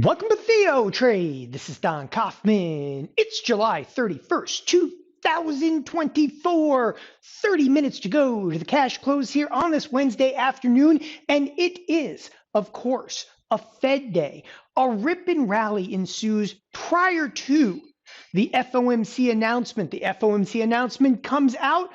Welcome to TheoTRADE. This is Don Kaufman. It's July 31st, 2024. 30 minutes to go to the cash close here on this Wednesday afternoon. And it is, of course, a Fed day. A rippin rally ensues prior to the FOMC announcement. The FOMC announcement comes out.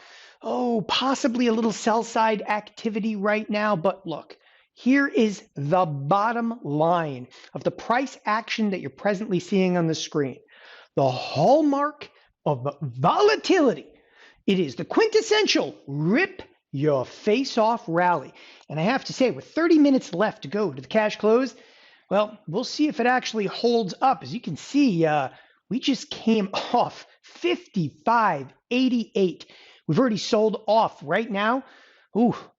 Possibly a little sell side activity right now. But look. Here is the bottom line of the price action that you're presently seeing on the screen. The hallmark of volatility. It is the quintessential rip your face off rally. And I have to say, with 30 minutes left to go to the cash close, well, we'll see if it actually holds up. As you can see, we just came off 55.88. We've already sold off right now.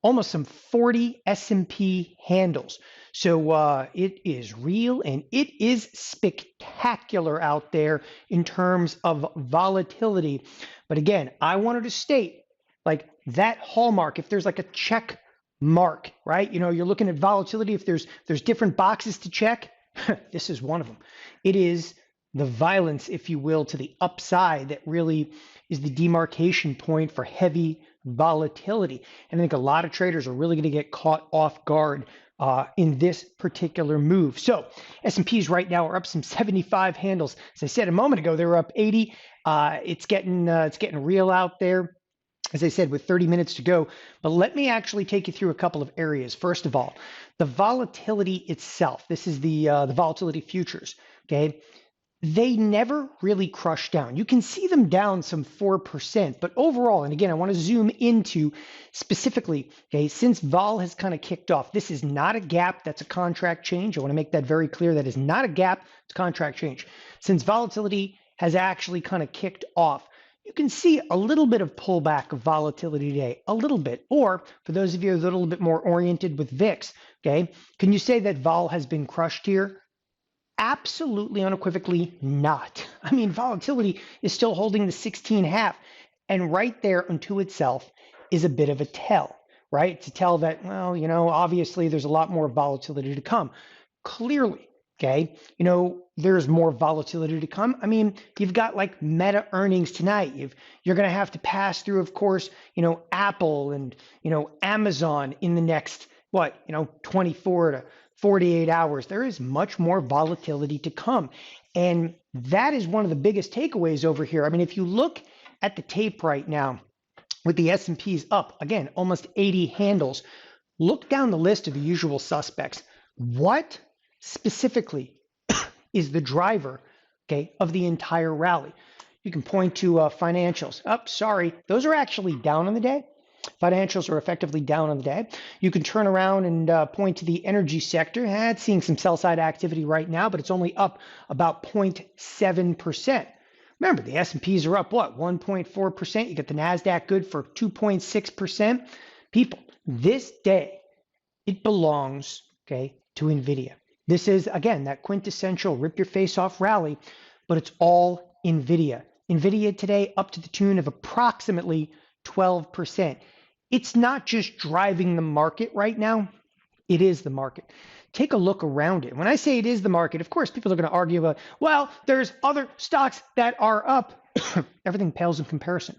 Almost some 40 S&P handles. So it is real and it is spectacular out there in terms of volatility. But again, I wanted to state like that hallmark, if there's like a check mark, right? You know, you're looking at volatility. If there's different boxes to check, this is one of them. It is the violence, if you will, to the upside that really is the demarcation point for heavy volatility. And I think a lot of traders are really going to get caught off guard in this particular move. So S&Ps right now are up some 75 handles. As I said a moment ago, they were up 80. It's getting real out there, as I said, with 30 minutes to go. But let me actually take you through a couple of areas. First of all, the volatility itself. This is the volatility futures. Okay. They never really crush down. You can see them down some 4%, but overall, and again, I want to zoom into specifically, okay, since vol has kind of kicked off, this is not a gap, that's a contract change. I want to make that very clear. That is not a gap, it's contract change. Since volatility has actually kind of kicked off, you can see a little bit of pullback of volatility today, a little bit. Or for those of you who are a little bit more oriented with VIX, okay, can you say that vol has been crushed here? Absolutely, unequivocally not. I mean, volatility is still holding the 16.5, and right there unto itself is a bit of a tell, right? To tell that, well, you know, obviously there's a lot more volatility to come. Clearly, okay, you know, there's more volatility to come. I mean, you've got like Meta earnings tonight. You're going to have to pass through, of course, you know, Apple and, you know, Amazon in the next, 24 to 48 hours. There is much more volatility to come. And that is one of the biggest takeaways over here. I mean, if you look at the tape right now with the S&Ps up, again, almost 80 handles, look down the list of the usual suspects. What specifically is the driver, okay, of the entire rally? You can point to financials. Those are actually down on the day. Financials are effectively down on the day. You can turn around and point to the energy sector. It's seeing some sell side activity right now, but it's only up about 0.7%. Remember, the S&Ps are up, 1.4%. You get the NASDAQ good for 2.6%. People, this day, it belongs, okay, to NVIDIA. This is, again, that quintessential rip your face off rally, but it's all NVIDIA. NVIDIA today up to the tune of approximately 12%. It's not just driving the market right now, it is the market. Take a look around it. When I say it is the market, of course, people are going to argue about, well, there's other stocks that are up. Everything pales in comparison,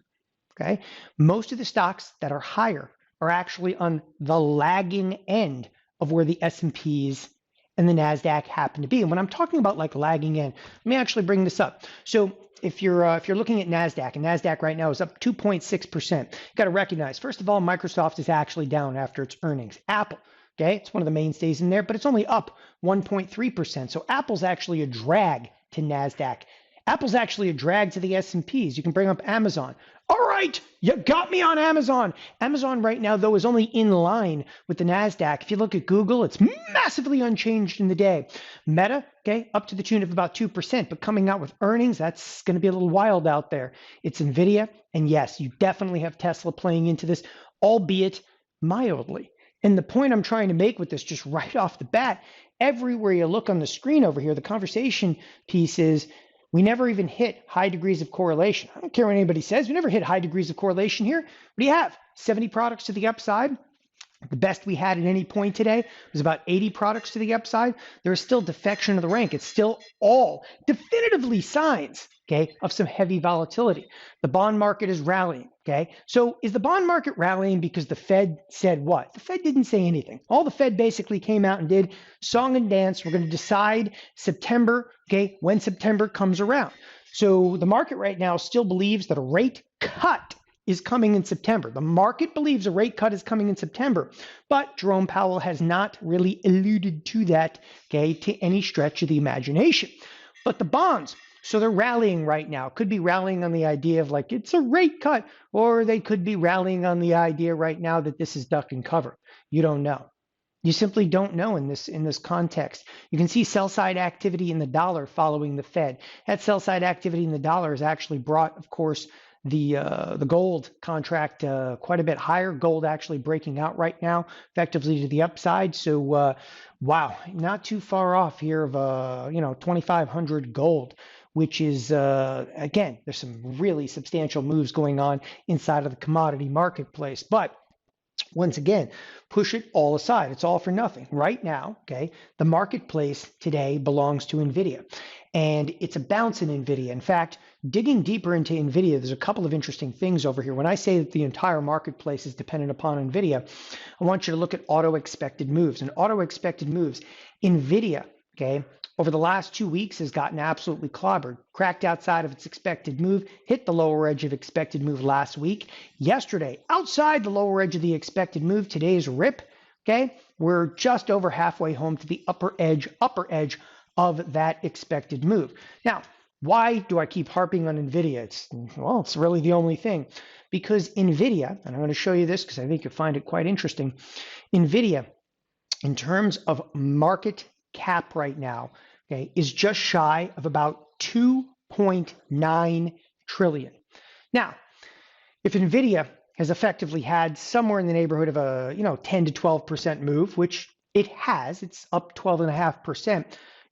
okay? Most of the stocks that are higher are actually on the lagging end of where the S&Ps and the NASDAQ happen to be. And when I'm talking about like lagging end, let me actually bring this up. So if you're looking at NASDAQ, and NASDAQ right now is up 2.6%, you got to recognize, first of all, Microsoft is actually down after its earnings. Apple, okay, it's one of the mainstays in there, but it's only up 1.3%. So Apple's actually a drag to NASDAQ. Apple's actually a drag to the S&Ps. You can bring up Amazon. All right, you got me on Amazon. Amazon right now, though, is only in line with the NASDAQ. If you look at Google, it's massively unchanged in the day. Meta, okay, up to the tune of about 2%, but coming out with earnings, that's going to be a little wild out there. It's NVIDIA, and yes, you definitely have Tesla playing into this, albeit mildly. And the point I'm trying to make with this, just right off the bat, everywhere you look on the screen over here, the conversation piece is, we never even hit high degrees of correlation. I don't care what anybody says. We never hit high degrees of correlation here. What do you have? 70 products to the upside, The best we had at any point today was about 80 products to the upside. There is still defection of the rank. It's still all definitively signs, okay, of some heavy volatility. The bond market is rallying, okay? So is the bond market rallying because the Fed said what? The Fed didn't say anything. All the Fed basically came out and did song and dance. We're going to decide September, okay, when September comes around. So the market right now still believes that a rate cut is coming in September. The market believes a rate cut is coming in September, but Jerome Powell has not really alluded to that, okay, to any stretch of the imagination. But the bonds, so they're rallying right now. Could be rallying on the idea of like it's a rate cut, or they could be rallying on the idea right now that this is duck and cover. You don't know. You simply don't know in this context. You can see sell side activity in the dollar following the Fed. That sell side activity in the dollar has actually brought, of course, the gold contract quite a bit higher. Gold actually breaking out right now, effectively to the upside. So wow, not too far off here of 2,500 gold, which is again, there's some really substantial moves going on inside of the commodity marketplace. But once again, push it all aside. It's all for nothing. Right now, okay, the marketplace today belongs to NVIDIA, and it's a bounce in NVIDIA. In fact, digging deeper into NVIDIA, there's a couple of interesting things over here. When I say that the entire marketplace is dependent upon NVIDIA, I want you to look at auto expected moves. And auto expected moves, NVIDIA, okay, over the last 2 weeks has gotten absolutely clobbered, cracked outside of its expected move, hit the lower edge of expected move last week. Yesterday, outside the lower edge of the expected move, today's rip, okay, we're just over halfway home to the upper edge of that expected move. Now, why do I keep harping on NVIDIA? It's really the only thing. Because NVIDIA, and I'm going to show you this because I think you'll find it quite interesting, NVIDIA, in terms of market cap right now, okay, is just shy of about 2.9 trillion. Now, if NVIDIA has effectively had somewhere in the neighborhood of a 10 to 12% move, which it has, it's up 12.5%.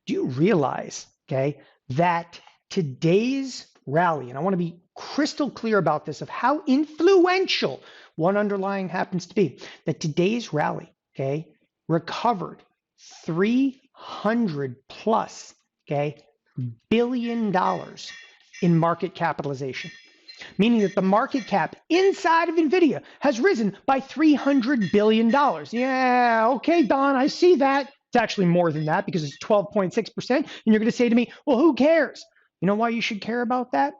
Do you realize, okay, that today's rally, and I want to be crystal clear about this of how influential one underlying happens to be, that today's rally, okay, recovered 300 plus, okay, $billion in market capitalization, meaning that the market cap inside of NVIDIA has risen by $300 billion. Yeah, okay, Don, I see that. It's actually more than that because it's 12.6%. And you're going to say to me, well, who cares? You know why you should care about that?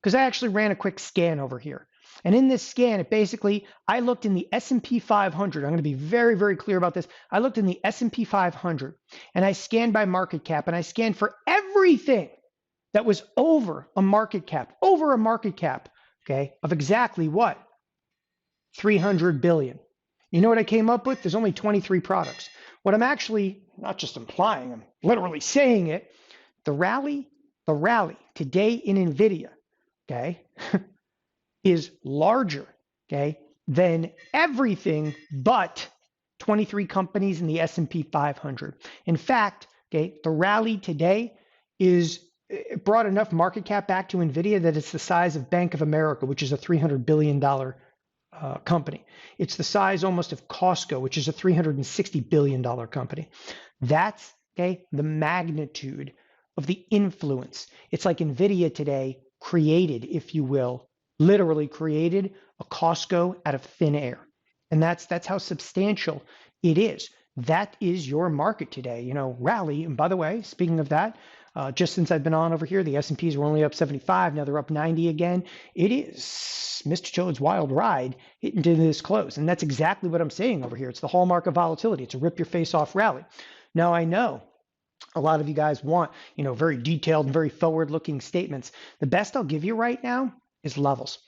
Because I actually ran a quick scan over here. And in this scan, it basically, I looked in the S&P 500. I'm going to be very, very clear about this. I looked in the S&P 500 and I scanned by market cap, and I scanned for everything that was over a market cap, okay, of exactly what? 300 billion. You know what I came up with? There's only 23 products. What I'm actually not just implying, I'm literally saying it. The rally today in NVIDIA, okay, is larger, okay, than everything but 23 companies in the S&P 500. In fact, okay, the rally today it brought enough market cap back to NVIDIA that it's the size of Bank of America, which is a $300 billion company. It's the size almost of Costco, which is a $360 billion company. That's, okay, the magnitude of the influence. It's like NVIDIA today created, if you will, literally created a Costco out of thin air. And that's how substantial it is. That is your market today, rally. And by the way, speaking of that, just since I've been on over here, the S&Ps were only up 75. Now they're up 90 again. It is Mr. Toad's wild ride hitting to this close. And that's exactly what I'm saying over here. It's the hallmark of volatility. It's a rip your face off rally. Now I know a lot of you guys want, very detailed and very forward-looking statements. The best I'll give you right now is levels.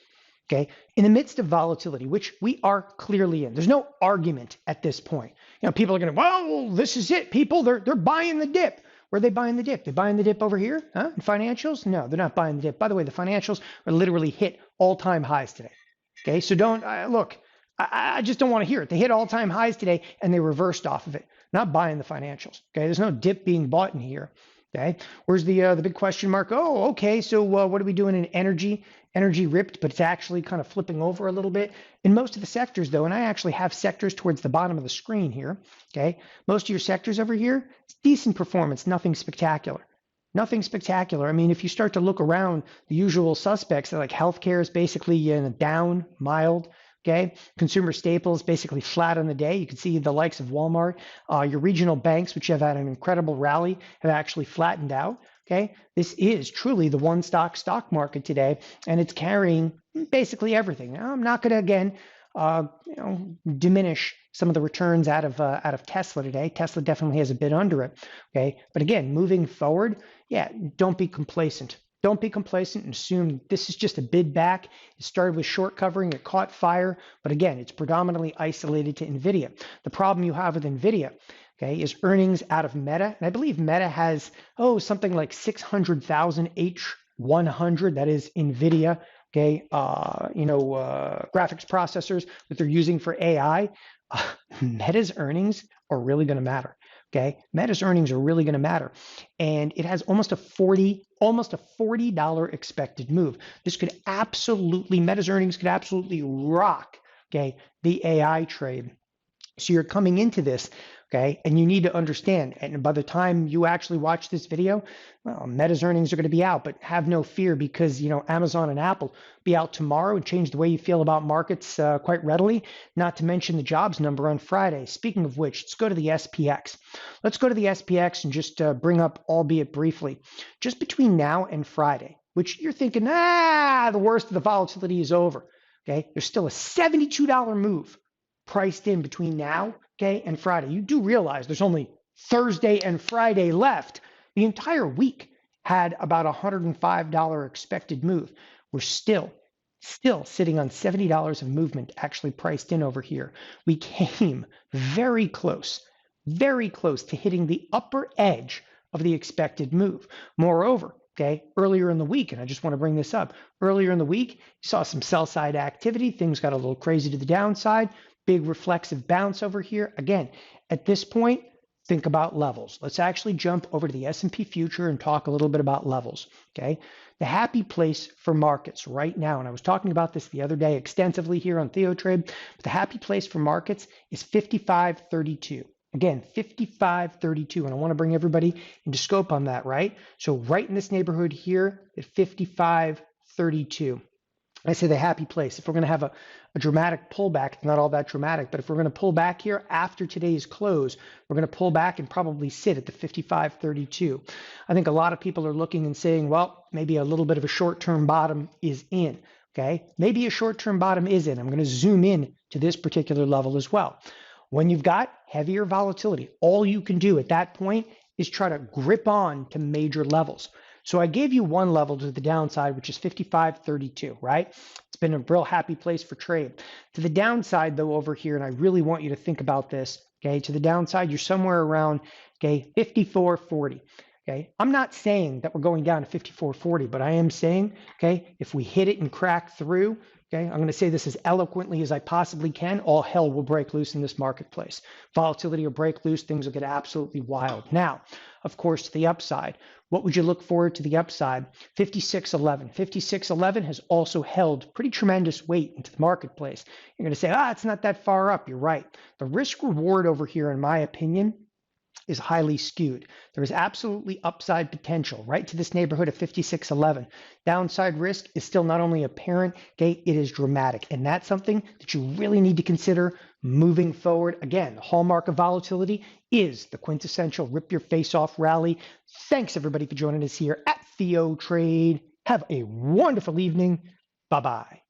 Okay, in the midst of volatility, which we are clearly in, there's no argument at this point. People are going to, well, this is it, people. They're buying the dip. Where are they buying the dip? They're buying the dip over here, huh? In financials? No, they're not buying the dip. By the way, the financials are literally hit all-time highs today. Okay, so don't look. I just don't want to hear it. They hit all-time highs today and they reversed off of it. Not buying the financials. Okay, there's no dip being bought in here. Okay, where's the big question mark? Oh, okay. So what are we doing in energy Energy ripped, but it's actually kind of flipping over a little bit. In most of the sectors, though, and I actually have sectors towards the bottom of the screen here, okay? Most of your sectors over here, it's decent performance, nothing spectacular. Nothing spectacular. I mean, if you start to look around, the usual suspects, like healthcare is basically down, mild. Okay, consumer staples basically flat on the day. You can see the likes of Walmart. Your regional banks, which have had an incredible rally, have actually flattened out. Okay, this is truly the one stock market today, and it's carrying basically everything. Now, I'm not going to again, diminish some of the returns out of Tesla today. Tesla definitely has a bit under it. Okay, but again, moving forward, yeah, don't be complacent. Don't be complacent and assume this is just a bid back. It started with short covering, it caught fire, but again, it's predominantly isolated to NVIDIA. The problem you have with NVIDIA, okay, is earnings out of Meta, and I believe Meta has, something like 600,000 H100, that is NVIDIA, okay, graphics processors that they're using for AI. Meta's earnings are really going to matter. Okay, Meta's earnings are really going to matter, and it has almost a $40 expected move. This could absolutely, Meta's earnings could absolutely rock, okay, the AI trade. So you're coming into this, okay, and you need to understand, and by the time you actually watch this video, well, Meta's earnings are going to be out, but have no fear because, Amazon and Apple be out tomorrow and change the way you feel about markets quite readily, not to mention the jobs number on Friday. Speaking of which, let's go to the SPX. Let's go to the SPX and just bring up, albeit briefly, just between now and Friday, which you're thinking, the worst of the volatility is over, okay? There's still a $72 move priced in between now, okay, and Friday. You do realize there's only Thursday and Friday left. The entire week had about a $105 expected move. We're still sitting on $70 of movement actually priced in over here. We came very close to hitting the upper edge of the expected move. Moreover, okay, earlier in the week, and I just want to bring this up, earlier in the week, you saw some sell side activity. Things got a little crazy to the downside. Big reflexive bounce over here. Again, at this point, think about levels. Let's actually jump over to the S&P future and talk a little bit about levels, okay? The happy place for markets right now, and I was talking about this the other day extensively here on TheoTRADE, but the happy place for markets is 55.32. Again, 55.32, and I want to bring everybody into scope on that, right? So right in this neighborhood here at 55.32. I say the happy place. If we're going to have a dramatic pullback, it's not all that dramatic, but if we're going to pull back here after today's close, we're going to pull back and probably sit at the 55.32. I think a lot of people are looking and saying, well, maybe a little bit of a short-term bottom is in, okay? Maybe a short-term bottom is in. I'm going to zoom in to this particular level as well. When you've got heavier volatility, all you can do at that point is try to grip on to major levels. So I gave you one level to the downside, which is 55.32, right? It's been a real happy place for trade. To the downside, though, over here, and I really want you to think about this, okay? To the downside, you're somewhere around, okay, 54.40, okay? I'm not saying that we're going down to 54.40, but I am saying, okay, if we hit it and crack through, okay, I'm going to say this as eloquently as I possibly can, all hell will break loose in this marketplace. Volatility will break loose, things will get absolutely wild. Now, of course, to the upside, what would you look forward to the upside? 56.11. 56.11 has also held pretty tremendous weight into the marketplace. You're going to say, it's not that far up. You're right. The risk reward over here, in my opinion, is highly skewed. There is absolutely upside potential right to this neighborhood of 56.11. Downside risk is still not only apparent, okay, it is dramatic. And that's something that you really need to consider moving forward. Again, the hallmark of volatility is the quintessential rip your face off rally. Thanks everybody for joining us here at TheoTRADE. Have a wonderful evening. Bye-bye.